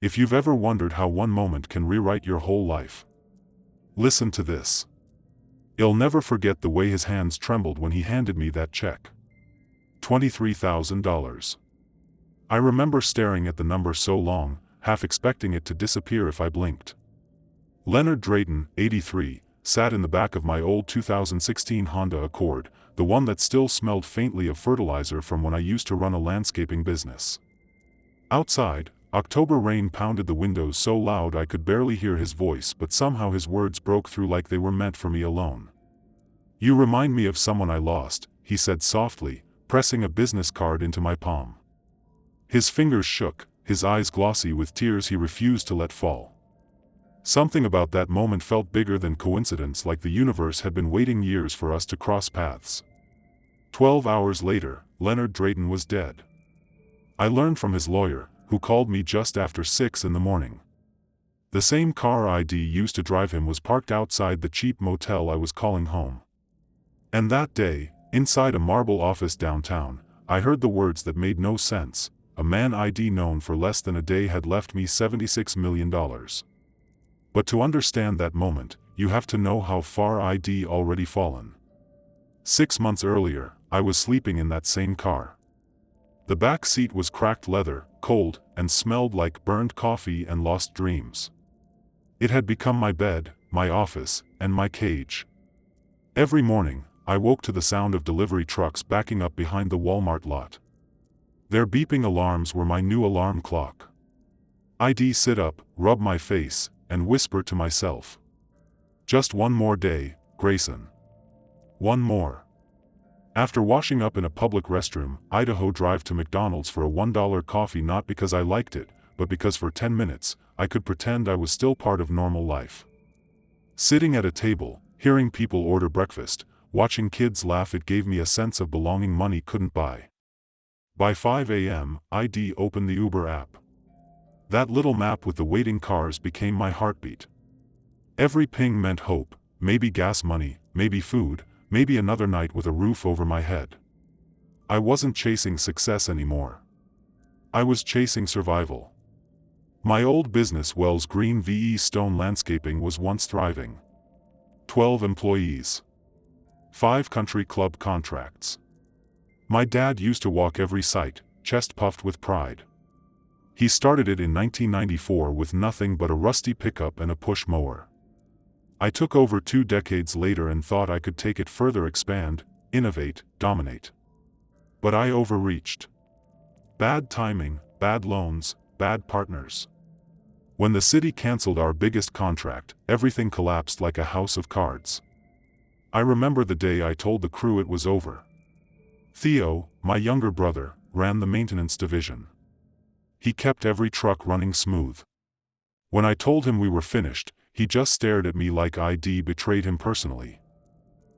If you've ever wondered how one moment can rewrite your whole life, listen to this. I'll never forget the way his hands trembled when he handed me that check. $23,000. I remember staring at the number so long, half expecting it to disappear if I blinked. Leonard Drayton, 83, sat in the back of my old 2016 Honda Accord, the one that still smelled faintly of fertilizer from when I used to run a landscaping business. Outside, October rain pounded the windows so loud I could barely hear his voice, but somehow his words broke through like they were meant for me alone. "You remind me of someone I lost," he said softly, pressing a business card into my palm. His fingers shook, his eyes glossy with tears he refused to let fall. Something about that moment felt bigger than coincidence, like the universe had been waiting years for us to cross paths. 12 hours later, Leonard Drayton was dead. I learned from his lawyer, who called me just after 6 in the morning. The same car I'd used to drive him was parked outside the cheap motel I was calling home. And that day, inside a marble office downtown, I heard the words that made no sense. A man I'd known for less than a day had left me $76 million. But to understand that moment, you have to know how far I'd already fallen. 6 months earlier, I was sleeping in that same car. The back seat was cracked leather, cold, and smelled like burned coffee and lost dreams. It had become my bed, my office, and my cage. Every morning, I woke to the sound of delivery trucks backing up behind the Walmart lot. Their beeping alarms were my new alarm clock. I'd sit up, rub my face, and whisper to myself, "Just one more day, Grayson. One more." After washing up in a public restroom, Idaho drive to McDonald's for a $1 coffee, not because I liked it, but because for 10 minutes, I could pretend I was still part of normal life. Sitting at a table, hearing people order breakfast, watching kids laugh, it gave me a sense of belonging money couldn't buy. By 5 a.m., I'd opened the Uber app. That little map with the waiting cars became my heartbeat. Every ping meant hope, maybe gas money, maybe food, maybe another night with a roof over my head. I wasn't chasing success anymore. I was chasing survival. My old business, Wells Green VE Stone Landscaping, was once thriving. 12 employees. 5 country club contracts. My dad used to walk every site, chest puffed with pride. He started it in 1994 with nothing but a rusty pickup and a push mower. I took over 2 decades later and thought I could take it further, expand, innovate, dominate. But I overreached. Bad timing, bad loans, bad partners. When the city canceled our biggest contract, everything collapsed like a house of cards. I remember the day I told the crew it was over. Theo, my younger brother, ran the maintenance division. He kept every truck running smooth. When I told him we were finished, he just stared at me like I'd betrayed him personally.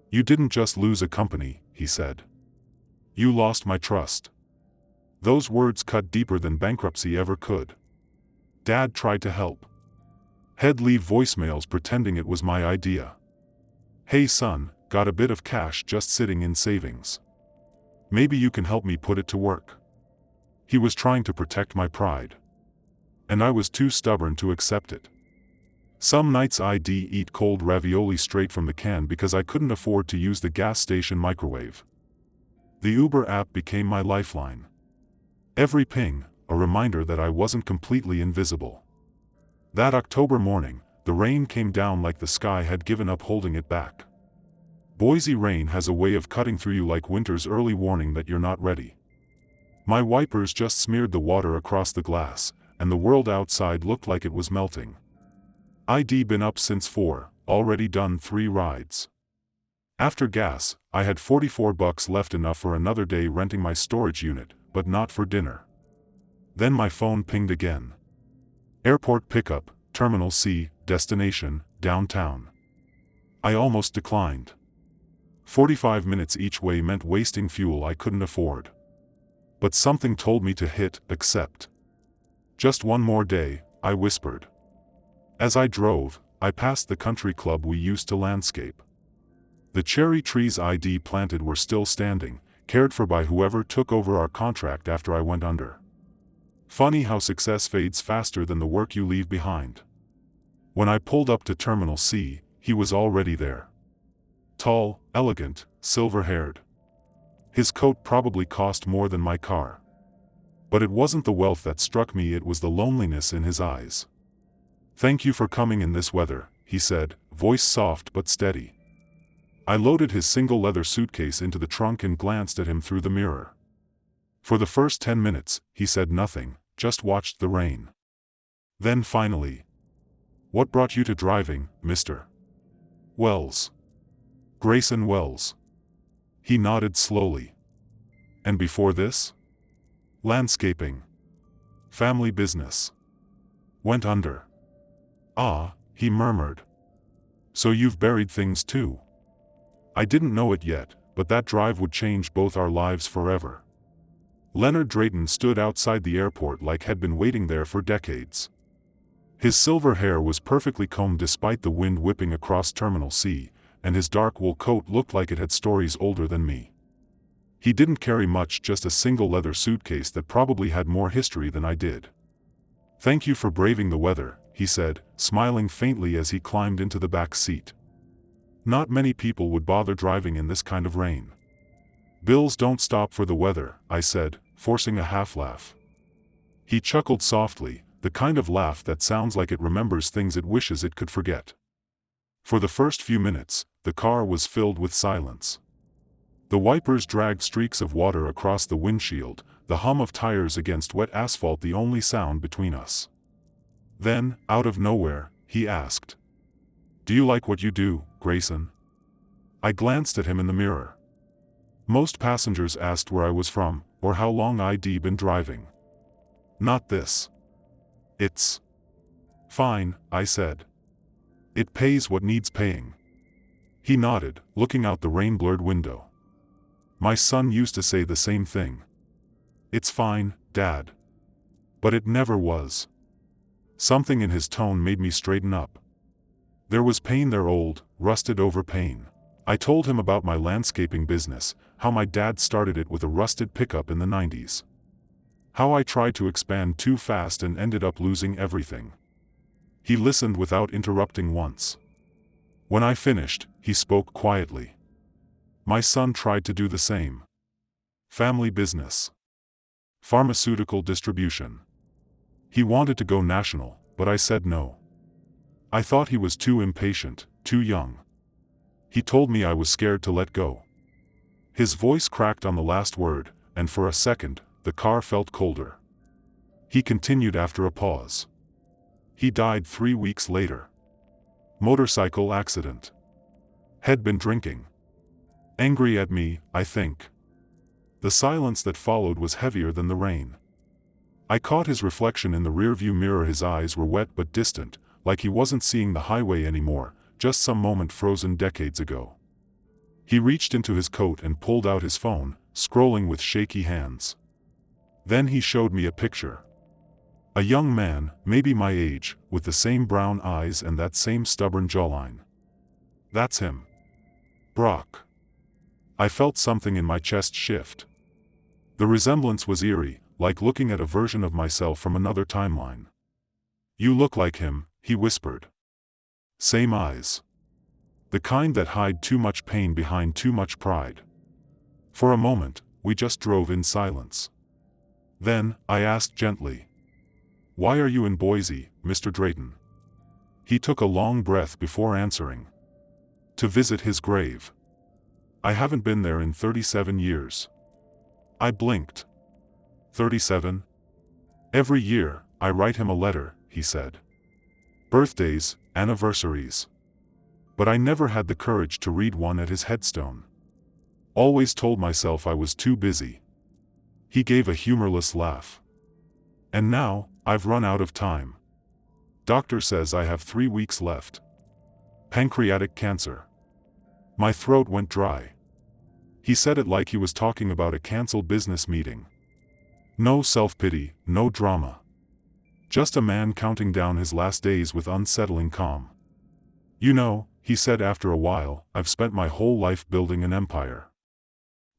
"You didn't just lose a company," he said. "You lost my trust." Those words cut deeper than bankruptcy ever could. Dad tried to help. He'd leave voicemails pretending it was my idea. "Hey son, got a bit of cash just sitting in savings. Maybe you can help me put it to work." He was trying to protect my pride. And I was too stubborn to accept it. Some nights I'd eat cold ravioli straight from the can because I couldn't afford to use the gas station microwave. The Uber app became my lifeline. Every ping, a reminder that I wasn't completely invisible. That October morning, the rain came down like the sky had given up holding it back. Boise rain has a way of cutting through you like winter's early warning that you're not ready. My wipers just smeared the water across the glass, and the world outside looked like it was melting. I'd been up since 4, already done 3 rides. After gas, I had $44 left, enough for another day renting my storage unit, but not for dinner. Then my phone pinged again. Airport pickup, Terminal C, destination, downtown. I almost declined. 45 minutes each way meant wasting fuel I couldn't afford. But something told me to hit accept. "Just one more day," I whispered. As I drove, I passed the country club we used to landscape. The cherry trees I'd planted were still standing, cared for by whoever took over our contract after I went under. Funny how success fades faster than the work you leave behind. When I pulled up to Terminal C, he was already there. Tall, elegant, silver-haired. His coat probably cost more than my car. But it wasn't the wealth that struck me, it was the loneliness in his eyes. "Thank you for coming in this weather," he said, voice soft but steady. I loaded his single leather suitcase into the trunk and glanced at him through the mirror. For the first 10 minutes, he said nothing, just watched the rain. Then finally, "What brought you to driving, Mr. Wells?" "Grayson Wells." He nodded slowly. "And before this?" "Landscaping. Family business. Went under." "Ah," he murmured. "So you've buried things too." I didn't know it yet, but that drive would change both our lives forever. Leonard Drayton stood outside the airport like he'd been waiting there for decades. His silver hair was perfectly combed despite the wind whipping across Terminal C, and his dark wool coat looked like it had stories older than me. He didn't carry much, just a single leather suitcase that probably had more history than I did. "Thank you for braving the weather," he said, smiling faintly as he climbed into the back seat. "Not many people would bother driving in this kind of rain." "Bills don't stop for the weather," I said, forcing a half-laugh. He chuckled softly, the kind of laugh that sounds like it remembers things it wishes it could forget. For the first few minutes, the car was filled with silence. The wipers dragged streaks of water across the windshield, the hum of tires against wet asphalt the only sound between us. Then, out of nowhere, he asked, "Do you like what you do, Grayson?" I glanced at him in the mirror. Most passengers asked where I was from, or how long I'd been driving. Not this. "It's fine," I said. "It pays what needs paying." He nodded, looking out the rain-blurred window. "My son used to say the same thing. 'It's fine, Dad.' But it never was." Something in his tone made me straighten up. There was pain there, old, rusted-over pain. I told him about my landscaping business, how my dad started it with a rusted pickup in the 90s. How I tried to expand too fast and ended up losing everything. He listened without interrupting once. When I finished, he spoke quietly. "My son tried to do the same. Family business. Pharmaceutical distribution. He wanted to go national, but I said no. I thought he was too impatient, too young. He told me I was scared to let go." His voice cracked on the last word, and for a second, the car felt colder. He continued after a pause. "He died 3 weeks later. Motorcycle accident. Had been drinking. Angry at me, I think." The silence that followed was heavier than the rain. I caught his reflection in the rearview mirror. His eyes were wet but distant, like he wasn't seeing the highway anymore, just some moment frozen decades ago. He reached into his coat and pulled out his phone, scrolling with shaky hands. Then he showed me a picture. A young man, maybe my age, with the same brown eyes and that same stubborn jawline. "That's him. Brock." I felt something in my chest shift. The resemblance was eerie, like looking at a version of myself from another timeline. "You look like him," he whispered. "Same eyes. The kind that hide too much pain behind too much pride." For a moment, we just drove in silence. Then, I asked gently, "Why are you in Boise, Mr. Drayton?" He took a long breath before answering. "To visit his grave. I haven't been there in 37 years." I blinked. 37? "Every year, I write him a letter," he said. "Birthdays, anniversaries. But I never had the courage to read one at his headstone. Always told myself I was too busy." He gave a humorless laugh. "And now, I've run out of time. Doctor says I have 3 weeks left. Pancreatic cancer." My throat went dry. He said it like he was talking about a canceled business meeting. No self-pity, no drama. Just a man counting down his last days with unsettling calm. "You know," he said after a while, "I've spent my whole life building an empire.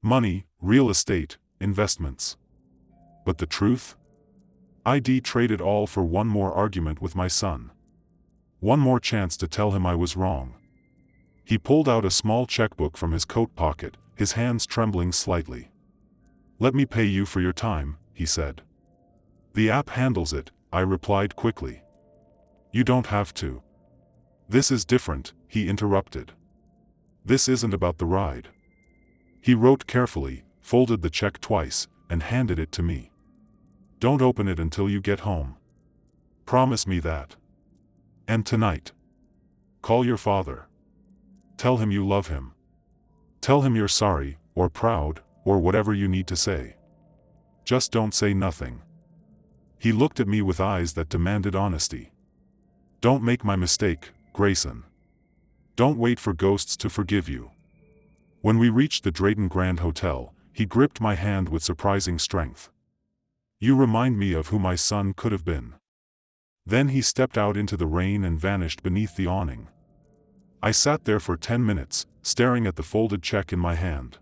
Money, real estate, investments. But the truth? I'd traded all for one more argument with my son. One more chance to tell him I was wrong. He pulled out a small checkbook from his coat pocket, his hands trembling slightly. "Let me pay you for your time," he said. "The app handles it," I replied quickly. "You don't have to." "This is different," he interrupted. "This isn't about the ride." He wrote carefully, folded the check twice, and handed it to me. "Don't open it until you get home. Promise me that. And tonight. Call your father. Tell him you love him. Tell him you're sorry, or proud, or whatever you need to say. Just don't say nothing." He looked at me with eyes that demanded honesty. "Don't make my mistake, Grayson. Don't wait for ghosts to forgive you." When we reached the Drayton Grand Hotel, he gripped my hand with surprising strength. "You remind me of who my son could have been." Then he stepped out into the rain and vanished beneath the awning. I sat there for 10 minutes, staring at the folded check in my hand.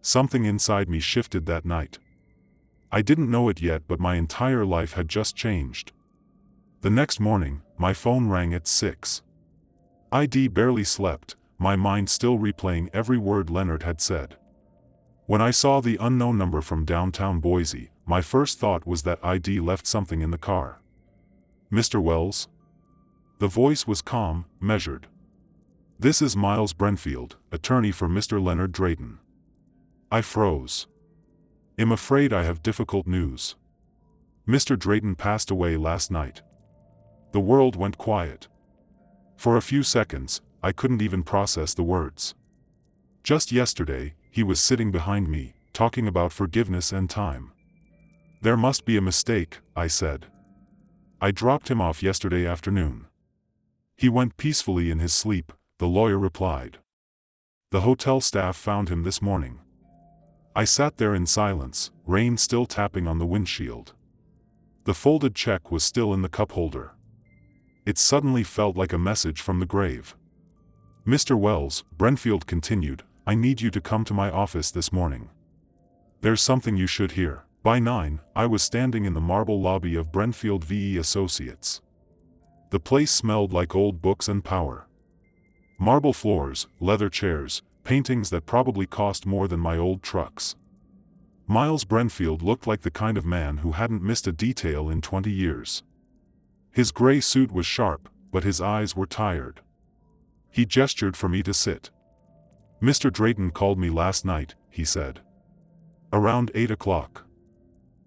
Something inside me shifted that night. I didn't know it yet, but my entire life had just changed. The next morning, my phone rang at 6. I'd barely slept, my mind still replaying every word Leonard had said. When I saw the unknown number from downtown Boise, my first thought was that I'd left something in the car. "Mr. Wells?" The voice was calm, measured. "This is Miles Brentfield, attorney for Mr. Leonard Drayton." I froze. "I'm afraid I have difficult news. Mr. Drayton passed away last night." The world went quiet. For a few seconds, I couldn't even process the words. Just yesterday, he was sitting behind me, talking about forgiveness and time. "There must be a mistake," I said. "I dropped him off yesterday afternoon." "He went peacefully in his sleep," the lawyer replied. "The hotel staff found him this morning." I sat there in silence, rain still tapping on the windshield. The folded check was still in the cup holder. It suddenly felt like a message from the grave. "Mr. Wells," Brentfield continued, "I need you to come to my office this morning. There's something you should hear." By 9, I was standing in the marble lobby of Brentfield V.E. Associates. The place smelled like old books and power. Marble floors, leather chairs, paintings that probably cost more than my old trucks. Miles Brentfield looked like the kind of man who hadn't missed a detail in 20 years. His gray suit was sharp, but his eyes were tired. He gestured for me to sit. "Mr. Drayton called me last night," he said. "Around 8 o'clock.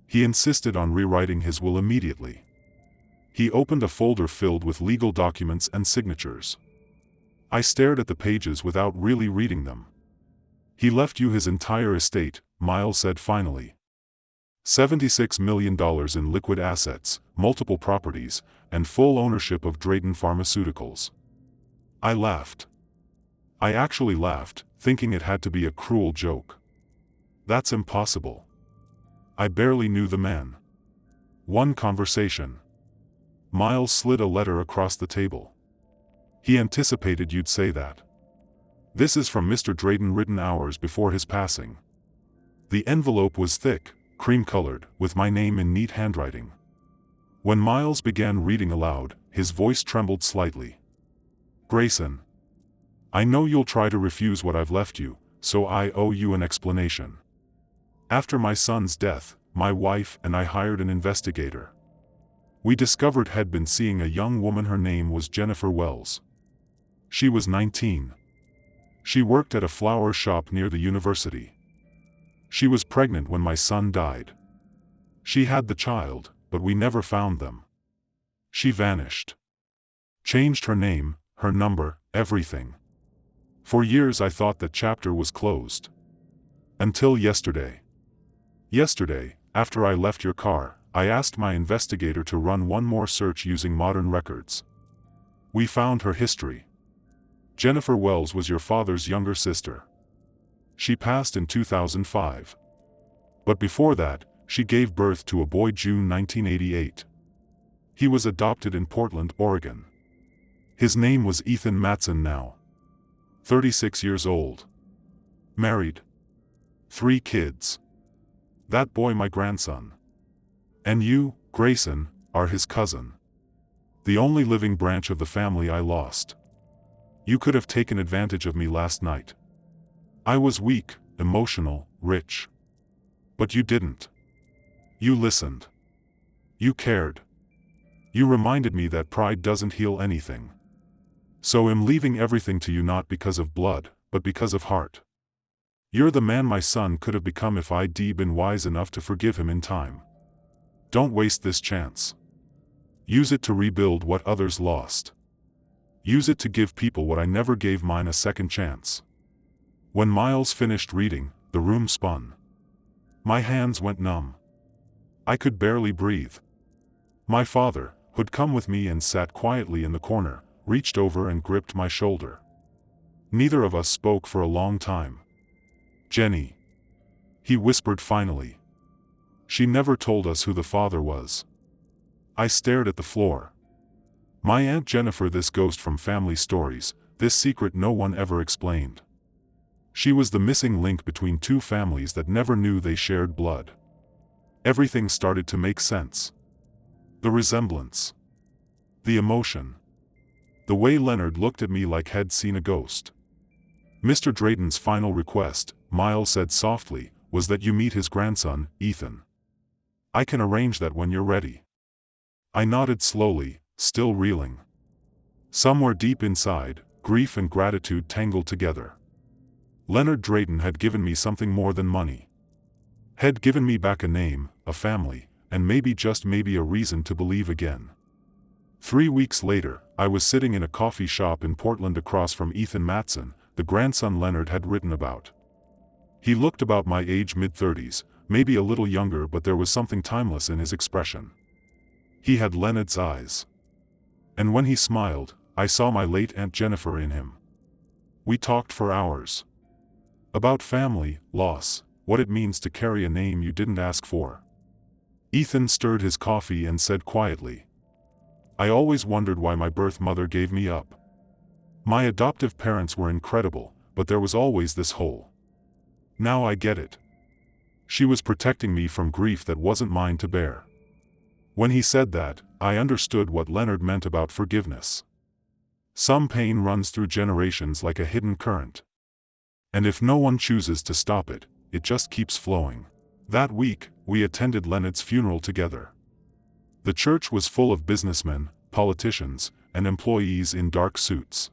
He insisted on rewriting his will immediately." He opened a folder filled with legal documents and signatures. I stared at the pages without really reading them. "He left you his entire estate," Miles said finally. $76 million in liquid assets, multiple properties, and full ownership of Drayton Pharmaceuticals. I laughed. I actually laughed, thinking it had to be a cruel joke. That's impossible. I barely knew the man. One conversation. Miles slid a letter across the table. "He anticipated you'd say that. This is from Mr. Drayton, written hours before his passing." The envelope was thick, cream-colored, with my name in neat handwriting. When Miles began reading aloud, his voice trembled slightly. "Grayson, I know you'll try to refuse what I've left you, so I owe you an explanation. After my son's death, my wife and I hired an investigator. We discovered he'd been seeing a young woman. Her name was Jennifer Wells. She was 19. She worked at a flower shop near the university. She was pregnant when my son died. She had the child, but we never found them. She vanished. Changed her name, her number, everything. For years I thought that chapter was closed. Until yesterday. Yesterday, after I left your car, I asked my investigator to run one more search using modern records. We found her history. Jennifer Wells was your father's younger sister. She passed in 2005. But before that, she gave birth to a boy June 1988. He was adopted in Portland, Oregon. His name was Ethan Matson, now 36 years old. Married. 3 kids. That boy my grandson. And you, Grayson, are his cousin. The only living branch of the family I lost. You could have taken advantage of me last night. I was weak, emotional, rich. But you didn't. You listened. You cared. You reminded me that pride doesn't heal anything. So I'm leaving everything to you, not because of blood, but because of heart. You're the man my son could have become if I'd been wise enough to forgive him in time. Don't waste this chance. Use it to rebuild what others lost. Use it to give people what I never gave mine, a second chance. When Miles finished reading, the room spun. My hands went numb. I could barely breathe. My father, who'd come with me and sat quietly in the corner, reached over and gripped my shoulder. Neither of us spoke for a long time. Jenny, he whispered finally. She never told us who the father was. I stared at the floor. My Aunt Jennifer, this ghost from family stories, this secret no one ever explained. She was the missing link between two families that never knew they shared blood. Everything started to make sense. The resemblance. The emotion. The way Leonard looked at me like he'd seen a ghost. Mr. Drayton's final request, Miles said softly, was that you meet his grandson, Ethan. I can arrange that when you're ready. I nodded slowly, still reeling. Somewhere deep inside, grief and gratitude tangled together. Leonard Drayton had given me something more than money. Had given me back a name, a family, and maybe, just maybe, a reason to believe again. 3 weeks later, I was sitting in a coffee shop in Portland across from Ethan Matson, the grandson Leonard had written about. He looked about my age, mid-30s, maybe a little younger, but there was something timeless in his expression. He had Leonard's eyes. And when he smiled, I saw my late Aunt Jennifer in him. We talked for hours. About family, loss, what it means to carry a name you didn't ask for. Ethan stirred his coffee and said quietly, I always wondered why my birth mother gave me up. My adoptive parents were incredible, but there was always this hole. Now I get it. She was protecting me from grief that wasn't mine to bear. When he said that, I understood what Leonard meant about forgiveness. Some pain runs through generations like a hidden current. And if no one chooses to stop it, it just keeps flowing. That week, we attended Leonard's funeral together. The church was full of businessmen, politicians, and employees in dark suits.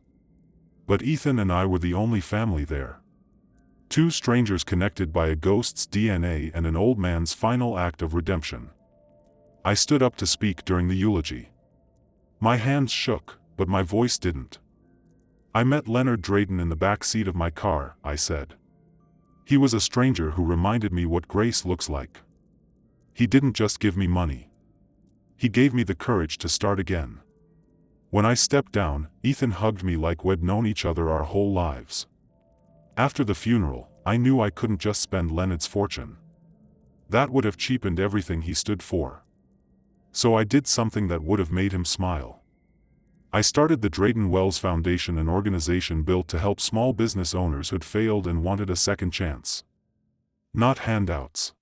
But Ethan and I were the only family there. Two strangers connected by a ghost's DNA and an old man's final act of redemption. I stood up to speak during the eulogy. My hands shook, but my voice didn't. I met Leonard Drayton in the back seat of my car, I said. He was a stranger who reminded me what grace looks like. He didn't just give me money. He gave me the courage to start again. When I stepped down, Ethan hugged me like we'd known each other our whole lives. After the funeral, I knew I couldn't just spend Leonard's fortune. That would have cheapened everything he stood for. So I did something that would have made him smile. I started the Drayton Wells Foundation, an organization built to help small business owners who'd failed and wanted a second chance. Not handouts.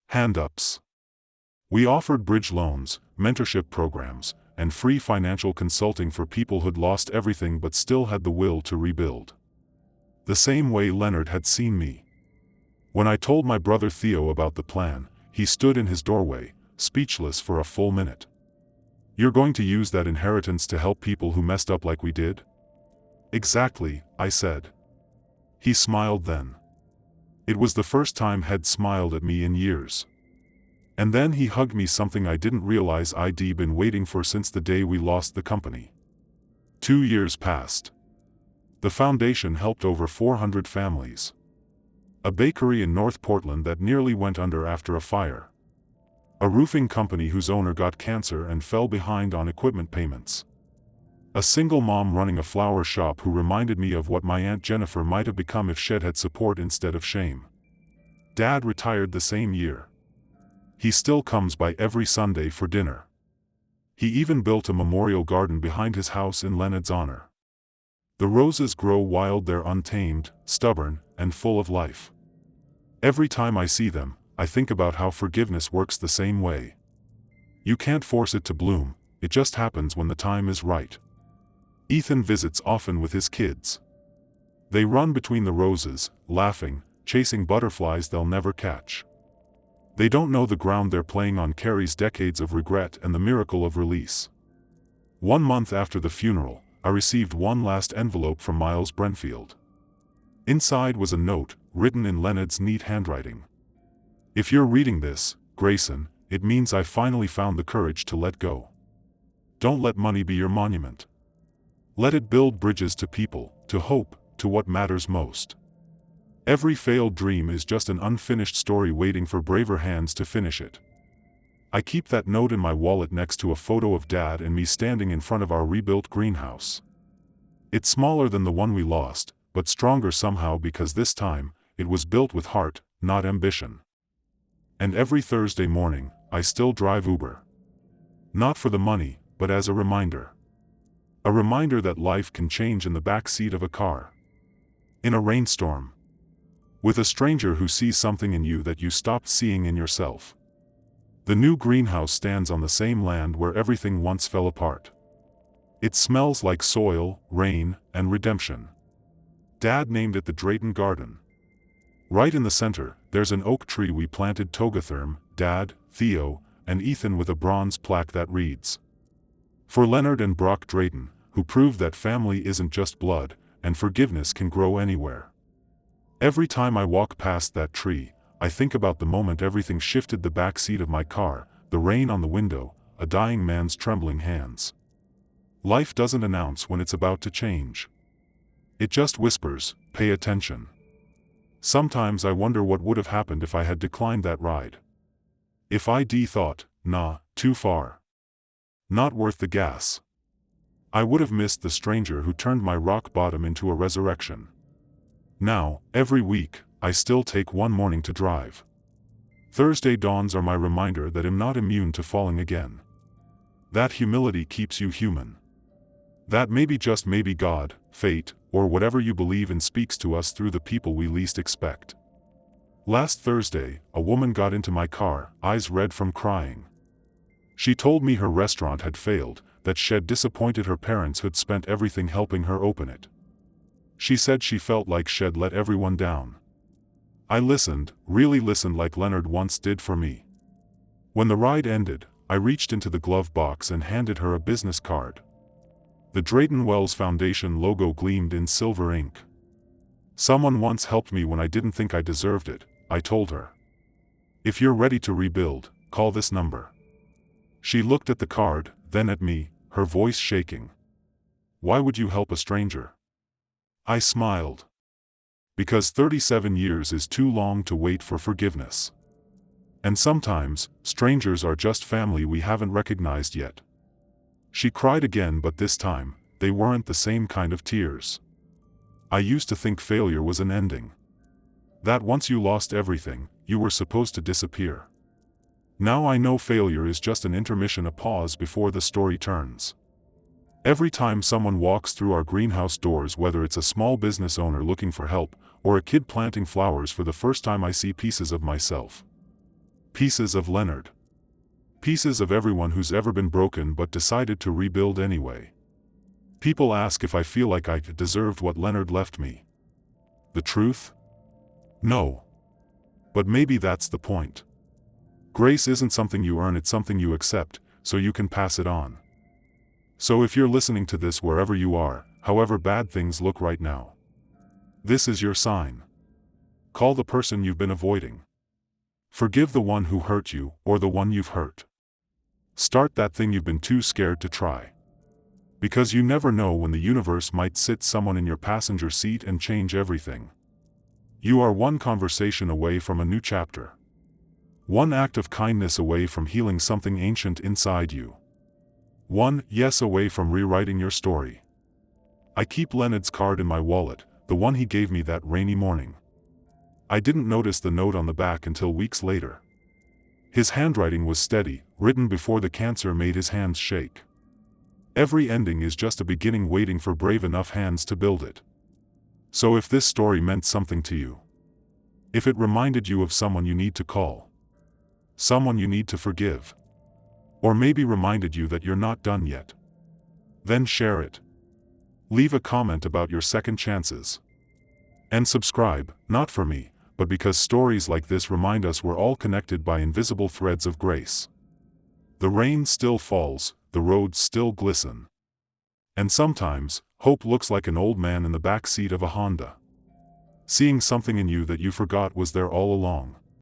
Hand-ups. We offered bridge loans, mentorship programs, and free financial consulting for people who'd lost everything but still had the will to rebuild. The same way Leonard had seen me. When I told my brother Theo about the plan, he stood in his doorway, speechless for a full minute. You're going to use that inheritance to help people who messed up like we did? Exactly, I said. He smiled then. It was the first time he'd smiled at me in years. And then he hugged me, something I didn't realize I'd been waiting for since the day we lost the company. 2 years passed. The foundation helped over 400 families. A bakery in North Portland that nearly went under after a fire. A roofing company whose owner got cancer and fell behind on equipment payments. A single mom running a flower shop who reminded me of what my Aunt Jennifer might have become if she'd had support instead of shame. Dad retired the same year. He still comes by every Sunday for dinner. He even built a memorial garden behind his house in Leonard's honor. The roses grow wild there, untamed, stubborn, and full of life. Every time I see them, I think about how forgiveness works the same way. You can't force it to bloom, it just happens when the time is right. Ethan visits often with his kids. They run between the roses, laughing, chasing butterflies they'll never catch. They don't know the ground they're playing on carries decades of regret and the miracle of release. 1 month after the funeral, I received one last envelope from Miles Brentfield. Inside was a note, written in Leonard's neat handwriting. If you're reading this, Grayson, it means I finally found the courage to let go. Don't let money be your monument. Let it build bridges to people, to hope, to what matters most. Every failed dream is just an unfinished story waiting for braver hands to finish it. I keep that note in my wallet next to a photo of Dad and me standing in front of our rebuilt greenhouse. It's smaller than the one we lost, but stronger somehow because this time, it was built with heart, not ambition. And every Thursday morning, I still drive Uber. Not for the money, but as a reminder. A reminder that life can change in the back seat of a car. In a rainstorm. With a stranger who sees something in you that you stopped seeing in yourself. The new greenhouse stands on the same land where everything once fell apart. It smells like soil, rain, and redemption. Dad named it the Drayton Garden. Right in the center, there's an oak tree we planted Togatherm, Dad, Theo, and Ethan with a bronze plaque that reads, "For Leonard and Brock Drayton, who proved that family isn't just blood, and forgiveness can grow anywhere." Every time I walk past that tree, I think about the moment everything shifted: the back seat of my car, the rain on the window, a dying man's trembling hands. Life doesn't announce when it's about to change. It just whispers, "Pay attention." Sometimes I wonder what would have happened if I had declined that ride. If I'd thought, "Nah, too far. Not worth the gas." I would have missed the stranger who turned my rock bottom into a resurrection. Now, every week, I still take one morning to drive. Thursday dawns are my reminder that I'm not immune to falling again. That humility keeps you human. That maybe, just maybe, God, fate, or whatever you believe in speaks to us through the people we least expect. Last Thursday, a woman got into my car, eyes red from crying. She told me her restaurant had failed, that she'd disappointed her parents who'd spent everything helping her open it. She said she felt like she'd let everyone down. I listened, really listened, like Leonard once did for me. When the ride ended, I reached into the glove box and handed her a business card. The Drayton Wells Foundation logo gleamed in silver ink. "Someone once helped me when I didn't think I deserved it," I told her. "If you're ready to rebuild, call this number." She looked at the card, then at me, her voice shaking. "Why would you help a stranger?" I smiled. Because 37 years is too long to wait for forgiveness. And sometimes, strangers are just family we haven't recognized yet. She cried again, but this time, they weren't the same kind of tears. I used to think failure was an ending. That once you lost everything, you were supposed to disappear. Now I know failure is just an intermission, a pause before the story turns. Every time someone walks through our greenhouse doors, whether it's a small business owner looking for help, or a kid planting flowers for the first time, I see pieces of myself. Pieces of Leonard. Pieces of everyone who's ever been broken but decided to rebuild anyway. People ask if I feel like I deserved what Leonard left me. The truth? No. But maybe that's the point. Grace isn't something you earn, it's something you accept, so you can pass it on. So if you're listening to this wherever you are, however bad things look right now, this is your sign. Call the person you've been avoiding. Forgive the one who hurt you, or the one you've hurt. Start that thing you've been too scared to try. Because you never know when the universe might sit someone in your passenger seat and change everything. You are one conversation away from a new chapter. One act of kindness away from healing something ancient inside you. One yes away from rewriting your story. I keep Leonard's card in my wallet, the one he gave me that rainy morning. I didn't notice the note on the back until weeks later. His handwriting was steady, written before the cancer made his hands shake. Every ending is just a beginning waiting for brave enough hands to build it. So if this story meant something to you, if it reminded you of someone you need to call, someone you need to forgive, Or maybe reminded you that you're not done yet. Then share it. Leave a comment about your second chances. And subscribe, not for me, but because stories like this remind us we're all connected by invisible threads of grace. The rain still falls, the roads still glisten. And sometimes, hope looks like an old man in the back seat of a Honda, seeing something in you that you forgot was there all along.